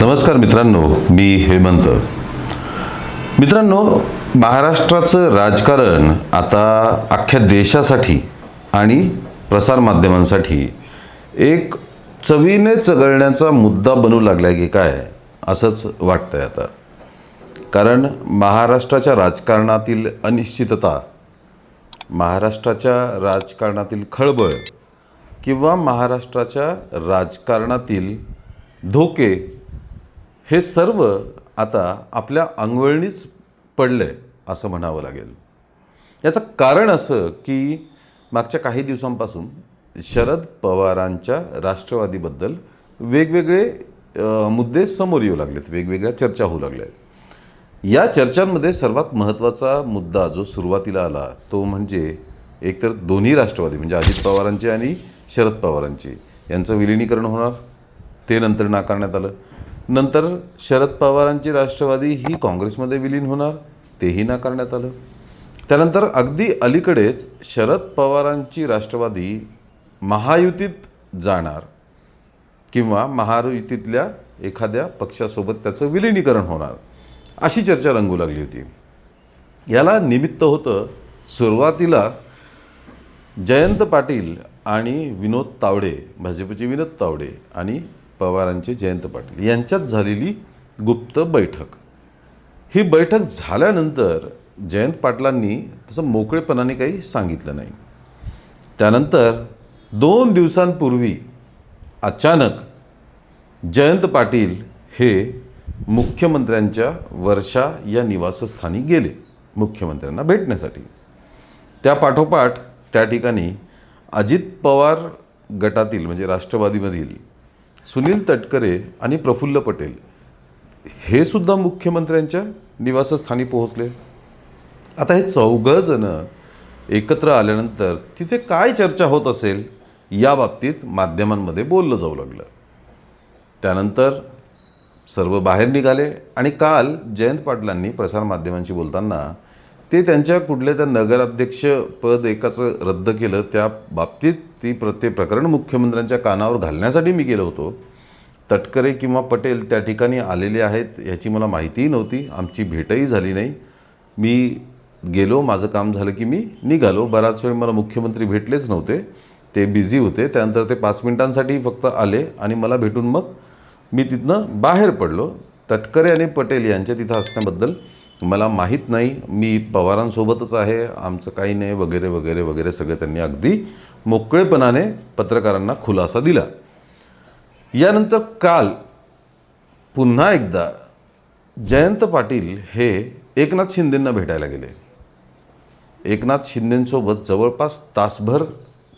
नमस्कार मित्रांनो, मी हेमंत. मित्रांनो, महाराष्ट्राचं राजकारण आता अख्ख्या देशासाठी आणि प्रसारमाध्यमांसाठी एक चवीने चघळण्याचा मुद्दा बनू लागला की काय असंच वाटतंय आता. कारण महाराष्ट्राच्या राजकारणातील अनिश्चितता, महाराष्ट्राच्या राजकारणातील खळबळ किंवा महाराष्ट्राच्या राजकारणातील धोके हे सर्व आता आपल्या अंगवळणीच पडलं आहे असं म्हणावं लागेल. याचं कारण असं की मागच्या काही दिवसांपासून शरद पवारांच्या राष्ट्रवादीबद्दल वेगवेगळे मुद्दे समोर येऊ लागलेत, वेगवेगळ्या चर्चा होऊ लागल्या आहेत. या चर्चांमध्ये सर्वात महत्त्वाचा मुद्दा जो सुरुवातीला आला तो म्हणजे एकतर दोन्ही राष्ट्रवादी म्हणजे अजित पवारांचे आणि शरद पवारांचे यांचं विलिनीकरण होणार, ते नंतर नाकारण्यात आलं. नंतर शरद पवारांची राष्ट्रवादी ही काँग्रेसमध्ये विलीन होणार, तेही नाकारण्यात आलं. त्यानंतर अगदी अलीकडेच शरद पवारांची राष्ट्रवादी महायुतीत जाणार किंवा महायुतीतल्या एखाद्या पक्षासोबत त्याचं विलिनीकरण होणार अशी चर्चा रंगू लागली होती. याला निमित्त होतं सुरुवातीला जयंत पाटील आणि विनोद तावडे, भाजपचे विनोद तावडे आणि पवारांचे जयंत पाटील यांच्यात झालेली गुप्त बैठक. ही बैठक झाल्यानंतर जयंत पाटलांनी तसं मोकळेपणाने काही सांगितलं नाही. त्यानंतर 2 दिवसांपूर्वी अचानक जयंत पाटील हे मुख्यमंत्र्यांच्या वर्षा या निवासस्थानी गेले मुख्यमंत्र्यांना भेटण्यासाठी. त्या पाठोपाठ त्या ठिकाणी अजित पवार गटातील म्हणजे राष्ट्रवादीमधील सुनील तटकरे आणि प्रफुल्ल पटेल हे सुद्धा मुख्यमंत्र्यांच्या निवासस्थानी पोहोचले. आता हे 4 जण एकत्र आल्यानंतर तिथे काय चर्चा होत असेल या बाबतीत माध्यमांमध्ये बोललं जाऊ लागलं. त्यानंतर सर्व बाहेर निघाले आणि काल जयंत पाटलांनी प्रसारमाध्यमांशी बोलताना ते त्यांच्या कुठल्या त्या नगराध्यक्ष पद एकाचं रद्द केलं त्या बाबतीत ते प्रकरण मुख्यमंत्र्यांच्या कानावर घालण्यासाठी मी गेलो होतो. तटकरे किंवा पटेल त्या ठिकाणी आलेले आहेत याची मला माहितीही नव्हती, आमची भेटही झाली नाही. मी गेलो, माझं काम झालं की मी निघालो. बराच वेळ मला मुख्यमंत्री भेटलेच नव्हते, ते बिझी होते. त्यानंतर ते 5 मिनिटांसाठी फक्त आले आणि मला भेटून मग मी तिथनं बाहेर पडलो. तटकरे आणि पटेल यांच्या तिथं असण्याबद्दल मला माहीत नाही, मी पवारांसोबतच आहे, आमचं काही नाही वगैरे वगैरे वगैरे सगळं त्यांनी अगदी मोकळेपणाने पत्रकारांना खुलासा दिला. यानंतर काल पुन्हा एकदा जयंत पाटील हे एकनाथ शिंदेंना भेटायला गेले. एकनाथ शिंदेंसोबत जवळपास तासभर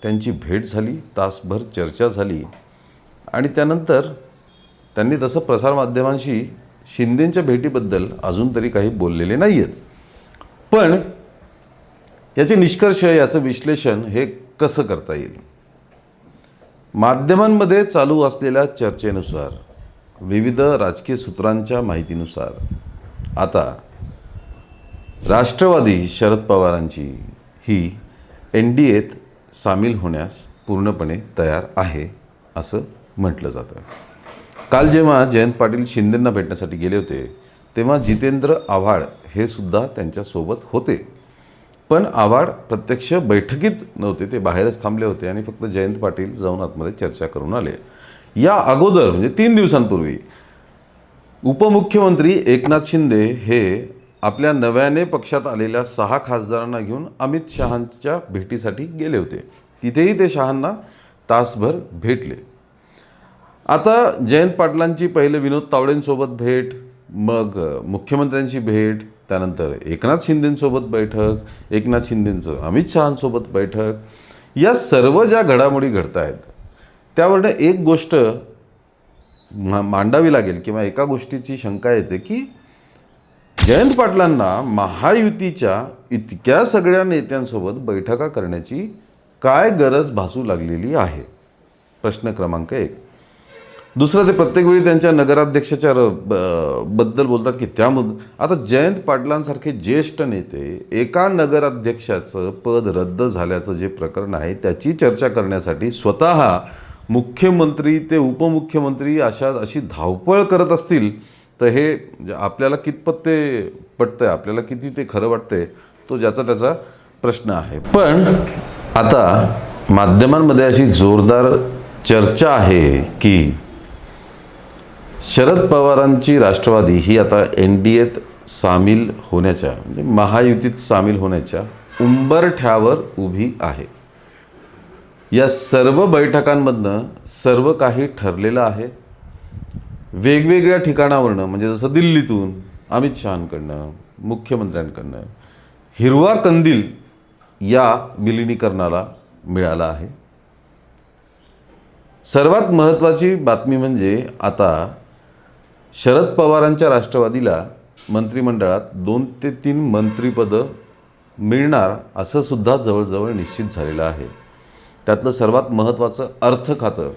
त्यांची भेट झाली, तासभर चर्चा झाली आणि त्यानंतर त्यांनी तसं प्रसारमाध्यमांशी शिंदेंच्या भेटीबद्दल अजून तरी काही बोललेले नाही आहेत. पण याचे निष्कर्ष, याचं विश्लेषण हे कसं करता येईल? माध्यमांमध्ये चालू असलेल्या चर्चेनुसार, विविध राजकीय सूत्रांच्या माहितीनुसार आता राष्ट्रवादी शरद पवारांची ही NDAत सामील होण्यास पूर्णपणे तयार आहे असं म्हटलं जातं. काल जेव्हा जयंत पाटील शिंदेंना भेटण्यासाठी गेले होते तेव्हा जितेंद्र आव्हाड हे सुद्धा त्यांच्यासोबत होते. पण आव्हाड प्रत्यक्ष बैठकीत नव्हते, ते बाहेरच थांबले होते आणि फक्त जयंत पाटील जाऊन आतमध्ये चर्चा करून आले. या अगोदर म्हणजे 3 दिवसांपूर्वी उपमुख्यमंत्री एकनाथ शिंदे हे आपल्या नव्याने पक्षात आलेल्या 6 खासदारांना घेऊन अमित शहांच्या भेटीसाठी गेले होते. तिथेही ते शहांना तासभर भेटले. आता जयंत पाटलांची पहिले विनोद तावडेंसोबत भेट, मग मुख्यमंत्र्यांची भेट, त्यानंतर एकनाथ शिंदेंसोबत बैठक, एकनाथ शिंदेंचं अमित शहांसोबत बैठक, या सर्व ज्या घडामोडी घडत आहेत त्यावरनं एक गोष्ट मांडावी लागेल किंवा एका गोष्टीची शंका येते की जयंत पाटलांना महायुतीच्या इतक्या सगळ्या नेत्यांसोबत बैठका करण्याची काय गरज भासू लागलेली आहे? प्रश्न क्रमांक 1. दुसरं, ते प्रत्येक वेळी त्यांच्या नगराध्यक्षाच्या बद्दल बोलतात की आता जयंत पाटलांसारखे ज्येष्ठ नेते एका नगराध्यक्षाचं पद रद्द झाल्याचं जे प्रकरण आहे त्याची चर्चा करण्यासाठी स्वतः मुख्यमंत्री ते उपमुख्यमंत्री अशी धावपळ करत असतील तर हे आपल्याला कितपत ते पटतंय, आपल्याला किती ते खरं वाटतंय, तो ज्याचा त्याचा प्रश्न आहे. पण आता माध्यमांमध्ये अशी जोरदार चर्चा आहे की शरद पवारांची राष्ट्रवादी ही आता NDAत सामील होण्याच्या, म्हणजे महायुतीत सामील होण्याच्या उंबरठ्यावर उभी आहे. या सर्व बैठकांमधनं सर्व काही ठरलेलं आहे. वेगवेगळ्या ठिकाणावरनं, म्हणजे जसं दिल्लीतून अमित शहांकडनं, मुख्यमंत्र्यांकडनं हिरवा कंदील या विलिनीकरणाला मिळाला आहे. सर्वात महत्त्वाची बातमी म्हणजे आता शरद पवारांच्या राष्ट्रवादीला मंत्रिमंडळात 2 ते 3 मंत्रिपदं मिळणार असं सुद्धा जवळजवळ निश्चित झालेलं आहे. त्यातलं सर्वात महत्त्वाचं अर्थ खातं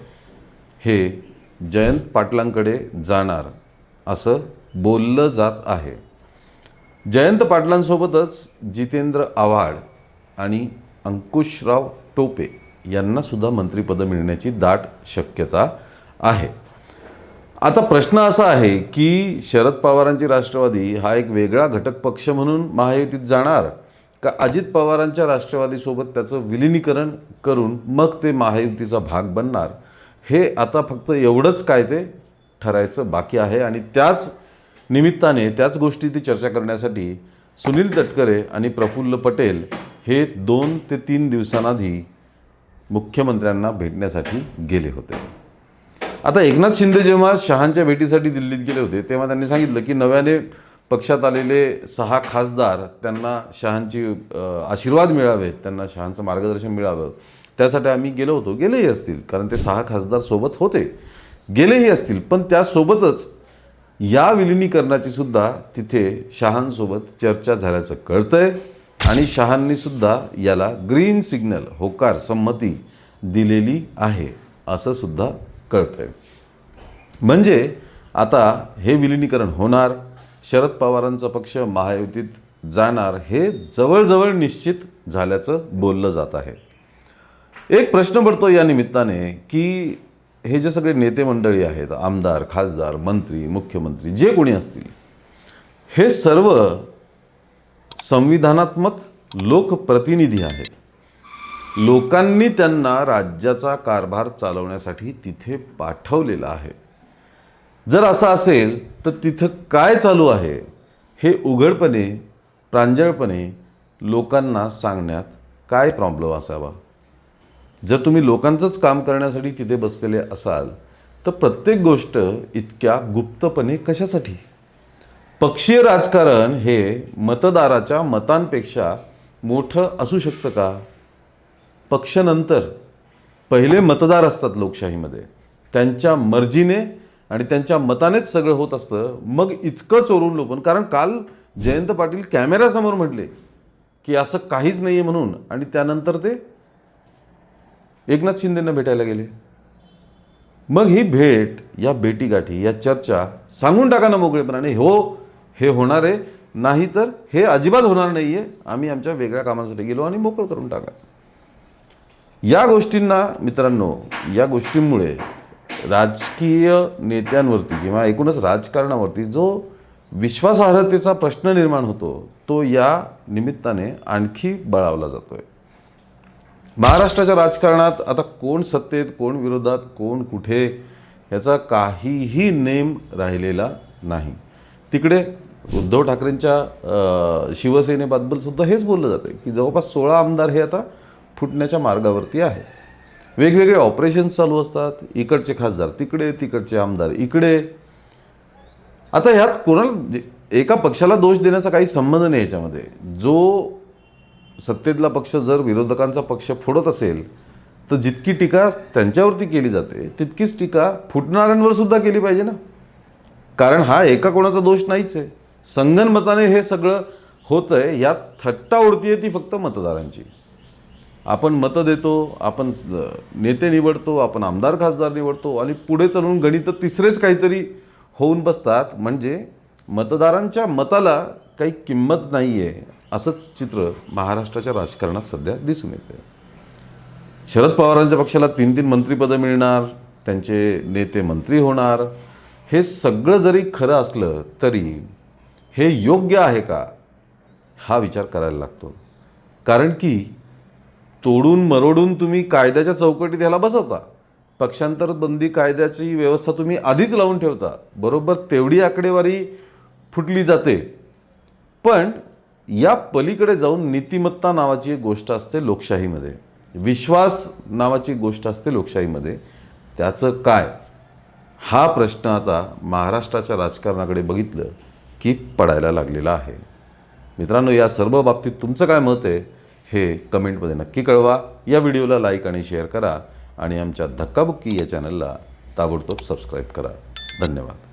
हे जयंत पाटलांकडे जाणार असं बोललं जात आहे. जयंत पाटलांसोबतच जितेंद्र आव्हाड आणि अंकुशराव टोपे यांना सुद्धा मंत्रिपदं मिळण्याची दाट शक्यता आहे. आता प्रश्न असा आहे की शरद पवारांची राष्ट्रवादी हा एक वेगळा घटक पक्ष म्हणून महायुतीत जाणार का अजित पवारांच्या राष्ट्रवादीसोबत त्याचं विलिनीकरण करून मग ते महायुतीचा भाग बनणार, हे आता फक्त एवढंच काय ते ठरायचं बाकी आहे. आणि त्याच निमित्ताने त्याच गोष्टी चर्चा करण्यासाठी सुनील तटकरे आणि प्रफुल्ल पटेल हे 2 ते 3 दिवसांआधी मुख्यमंत्र्यांना भेटण्यासाठी गेले होते. आता एकनाथ शिंदे जेव्हा शहांच्या भेटीसाठी दिल्लीत गेले होते तेव्हा त्यांनी सांगितलं की नव्याने पक्षात आलेले 6 खासदार त्यांना शहांची आशीर्वाद मिळावेत, त्यांना शहांचं मार्गदर्शन मिळावं, त्यासाठी आम्ही गेलो होतो. गेलेही असतील, कारण ते 6 खासदार सोबत होते, गेलेही असतील. पण त्यासोबतच या विलिनीकरणाची सुद्धा तिथे शहांसोबत चर्चा झाल्याचं कळतंय आणि शहांनी सुद्धा याला ग्रीन सिग्नल, होकार, संमती दिलेली आहे असं सुद्धा कळतंय. म्हणजे आता हे विलिनीकरण होणार, शरद पवारांचा पक्ष महायुतीत जाणार हे जवळजवळ निश्चित झाल्याचं बोललं जात आहे. एक प्रश्न पडतो या निमित्ताने की हे जे सगळे नेते मंडळी आहेत, आमदार, खासदार, मंत्री, मुख्यमंत्री, जे कोणी असतील, हे सर्व संविधानात्मक लोकप्रतिनिधी आहेत. लोकांनी त्यांना राज्याचा कारभार चालवण्यासाठी तिथे पाठवलेलं आहे. जर असं असेल तर तिथं काय चालू आहे हे उघडपणे, प्रांजळपणे लोकांना सांगण्यात काय प्रॉब्लेम असावा. जर तुम्ही लोकांचंच काम करण्यासाठी तिथे बसलेले असाल तर प्रत्येक गोष्ट इतक्या गुप्तपणे कशासाठी? पक्षीय राजकारण हे मतदाराच्या मतांपेक्षा मोठं असू शकतं का? पक्षानंतर पहिले मतदार असतात लोकशाहीमध्ये, त्यांच्या मर्जीने आणि त्यांच्या मतानेच सगळं होत असतं. मग इतकं चोरून लोपून, कारण काल जयंत पाटील कॅमेऱ्यासमोर म्हटले की असं काहीच नाही आहे म्हणून, आणि त्यानंतर ते एकनाथ शिंदेंना भेटायला गेले. मग ही भेट, या भेटीगाठी, या चर्चा सांगून टाका ना मोकळेपणाने, हो हे होणार आहे, नाही तर हे अजिबात होणार नाही आहे, आम्ही आमच्या वेगळ्या कामांसाठी गेलो, आणि मोकळं करून टाका. या गोष्टींना मित्रांनो, या गोष्टींमुळे राजकीय नेत्यांवरती किंवा एकूणच राजकारणावरती जो विश्वासार्हतेचा प्रश्न निर्माण होतो तो या निमित्ताने आणखी बळावला जातो आहे. महाराष्ट्राच्या राजकारणात आता कोण सत्तेत, कोण विरोधात, कोण कुठे, याचा काहीही नेम राहिलेला नाही. तिकडे उद्धव ठाकरेंच्या शिवसेनेबद्दल सुद्धा हेच बोललं जातं की जवळपास 16 आमदार हे आता फुटण्याच्या मार्गावरती आहेत. वेगवेगळे ऑपरेशन्स चालू असतात, इकडचे खासदार तिकडे, तिकडचे आमदार इकडे. आता ह्यात कोणाला, एका पक्षाला दोष देण्याचा काही संबंध नाही याच्यामध्ये. जो सत्तेतला पक्ष जर विरोधकांचा पक्ष फोडत असेल तर जितकी टीका त्यांच्यावरती केली जाते तितकीच टीका फुटणाऱ्यांवर सुद्धा केली पाहिजे ना, कारण हा एका कोणाचा दोष नाहीच आहे. संगनमताने हे सगळं होतं आहे. यात थट्टा उडती आहे ती फक्त मतदारांची. आपण मतं देतो, आपण नेते निवडतो, आपण आमदार खासदार निवडतो, आणि पुढे चालून गणित तिसरेच काहीतरी होऊन बसतात. म्हणजे मतदारांच्या मताला काही किंमत नाही आहे, असंच चित्र महाराष्ट्राच्या राजकारणात सध्या दिसून येते. शरद पवारांच्या पक्षाला 3-3 मंत्रिपदं मिळणार, त्यांचे नेते मंत्री होणार, हे सगळं जरी खरं असलं तरी हे योग्य आहे का हा विचार करायला लागतो. कारण की तोडून मरोडून तुम्ही कायद्याच्या चौकटीत ह्याला बसवता. पक्षांतर बंदी कायद्याची व्यवस्था तुम्ही आधीच लावून ठेवता. बरोबर तेवढी आकडेवारी फुटली जाते. पण या पलीकडे जाऊन नीतिमत्ता नावाची एक गोष्ट असते लोकशाहीमध्ये, विश्वास नावाची गोष्ट असते लोकशाहीमध्ये. त्याचं काय हा प्रश्न आता महाराष्ट्राच्या राजकारणाकडे बघितलं की पडायला लागलेला आहे. मित्रांनो, या सर्व बाबतीत तुमचं काय मत आहे हे कमेंटमध्ये नक्की कळवा. या व्हिडिओला लाईक आणि शेअर करा आणि आमच्या धक्काबुक्की या चॅनलला ताबडतोब सबस्क्राईब करा. धन्यवाद.